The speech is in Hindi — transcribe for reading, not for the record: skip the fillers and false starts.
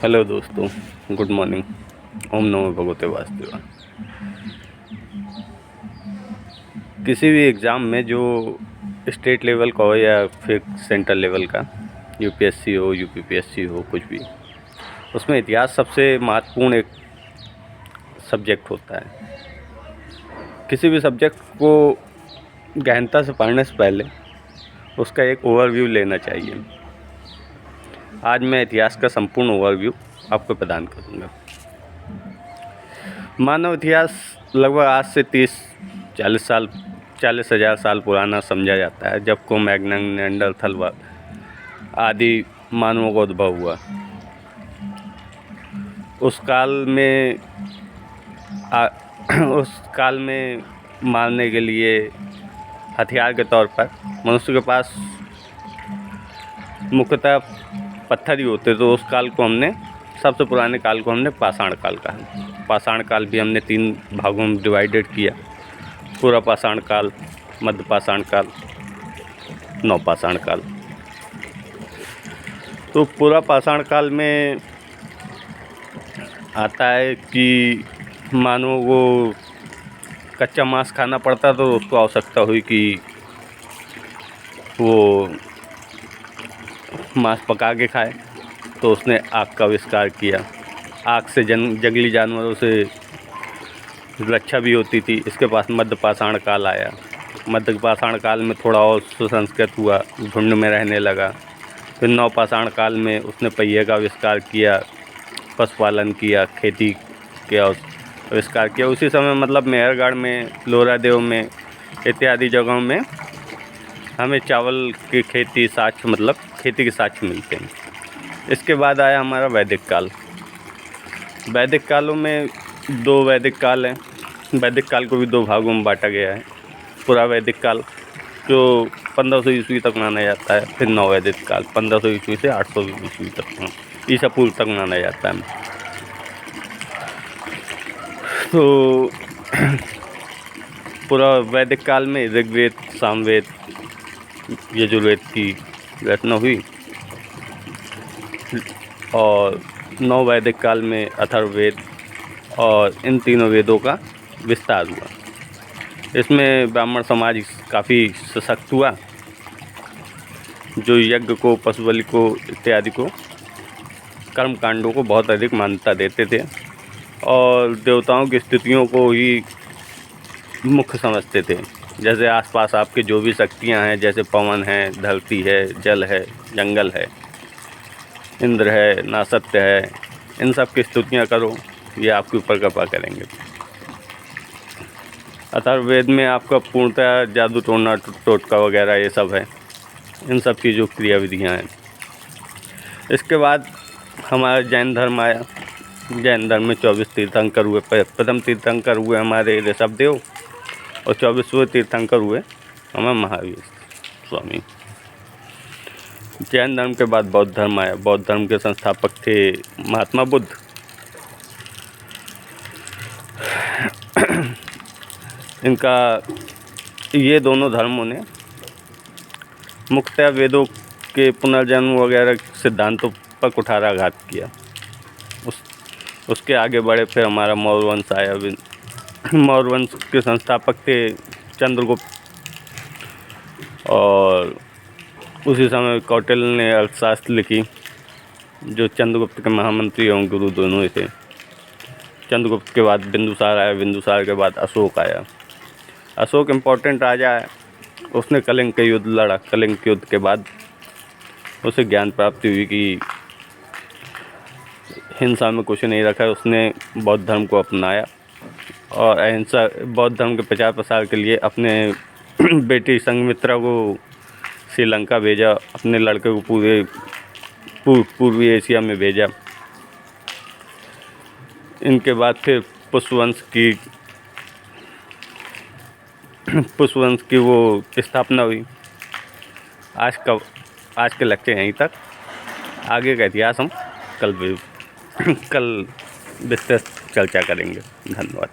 हेलो दोस्तों, गुड मॉर्निंग। ओम नमो भगवते वासुदेवाय। किसी भी एग्ज़ाम में जो स्टेट लेवल का हो या फिर सेंट्रल लेवल का, यूपीएससी हो, यूपीपीएससी हो, कुछ भी, उसमें इतिहास सबसे महत्वपूर्ण एक सब्जेक्ट होता है। किसी भी सब्जेक्ट को गहनता से पढ़ने से पहले उसका एक ओवरव्यू लेना चाहिए। आज मैं इतिहास का संपूर्ण ओवरव्यू आपको प्रदान करूँगा। मानव इतिहास लगभग आज से 40,000 साल पुराना समझा जाता है, जब को मैग्नन निएंडरथल आदि मानवों का उद्भव हुआ। उस काल में मारने के लिए हथियार के तौर पर मनुष्य के पास मुख्यतः पत्थर ही होते, तो उस काल को हमने, सबसे पुराने काल को हमने पाषाण काल कहा। पाषाण काल भी हमने 3 भागों में डिवाइडेड किया: पूरा पाषाण काल, मध्य पाषाण काल, नवपाषाण काल। तो पूरा पाषाण काल में आता है कि मानवों को कच्चा मांस खाना पड़ता, तो उसको आवश्यकता हुई कि वो मांस पका के खाए, तो उसने आग का आविष्कार किया। आग से जंगली जानवरों से रक्षा भी होती थी। इसके पास मध्य पाषाण काल आया। मध्य पाषाण काल में थोड़ा और सुसंस्कृत हुआ, झुंड में रहने लगा। फिर नवपाषाण काल में उसने पहिए का आविष्कार किया, पशुपालन किया, खेती के आविष्कार किया। उसी समय मतलब मेहरगढ़ में, लोरादेव में इत्यादि जगहों में हमें चावल की खेती साक्ष्य, मतलब खेती के साक्ष्य मिलते हैं। इसके बाद आया हमारा वैदिक काल। वैदिक कालों में 2 वैदिक काल हैं। वैदिक काल को भी 2 भागों में बांटा गया है। पूरा वैदिक काल जो 1500 ईस्वी तक माना जाता है, फिर नव वैदिक काल 1500 ईस्वी से 800 ईस्वी तक, ईसा पूर्व तक माना जाता है। तो पूरा वैदिक काल में ऋग्वेद, सामवेद, यजुर्वेद की रचना हुई, और नव वैदिक काल में अथर्ववेद, और इन तीनों वेदों का विस्तार हुआ। इसमें ब्राह्मण समाज काफ़ी सशक्त हुआ, जो यज्ञ को, पशु बलि को इत्यादि को, कर्म कांडों को बहुत अधिक मान्यता देते थे, और देवताओं की स्थितियों को ही मुख्य समझते थे। जैसे आसपास आपके जो भी शक्तियाँ हैं, जैसे पवन है, धरती है, जल है, जंगल है, इंद्र है, नासत्य है, इन सब की स्तुतियाँ करो, ये आपके ऊपर कृपा करेंगे। अथर्ववेद में आपका पूर्णतः जादू टोना टोटका वगैरह ये सब है, इन सब की जो क्रियाविधियाँ हैं। इसके बाद हमारा जैन धर्म आया। जैन धर्म में 24 तीर्थंकर हुए। प्रथम तीर्थंकर हुए हमारे ऋषभदेव, और 24वें तीर्थंकर हुए हमारे महावीर स्वामी। जैन धर्म के बाद बौद्ध धर्म आया। बौद्ध धर्म के संस्थापक थे महात्मा बुद्ध। इनका, ये दोनों धर्मों ने मुख्यतः वेदों के पुनर्जन्म वगैरह सिद्धांतों पर कुठाराघात किया। उसके आगे बढ़े। फिर हमारा मौर्य वंश आया। मौर्य वंश के संस्थापक थे चंद्रगुप्त, और उसी समय कौटिल्य ने अर्थशास्त्र लिखी, जो चंद्रगुप्त के महामंत्री एवं गुरु दोनों ही थे। चंद्रगुप्त के बाद बिंदुसार आया। बिंदुसार के बाद अशोक आया। अशोक इम्पोर्टेंट राजा है। उसने कलिंग का युद्ध लड़ा। कलिंग के युद्ध के बाद उसे ज्ञान प्राप्ति हुई कि हिंसा में कुछ नहीं रखा। उसने बौद्ध धर्म को अपनाया, और अहिंसा, बौद्ध धर्म के प्रचार प्रसार के लिए अपने बेटी संघमित्रा को श्रीलंका भेजा। अपने लड़के को पूरे पूर्वी एशिया में भेजा। इनके बाद फिर पुष्पवंश की वो स्थापना हुई। आज के लेक्चर यहीं तक। आगे का इतिहास हम कल विस्तृत चर्चा करेंगे। धन्यवाद।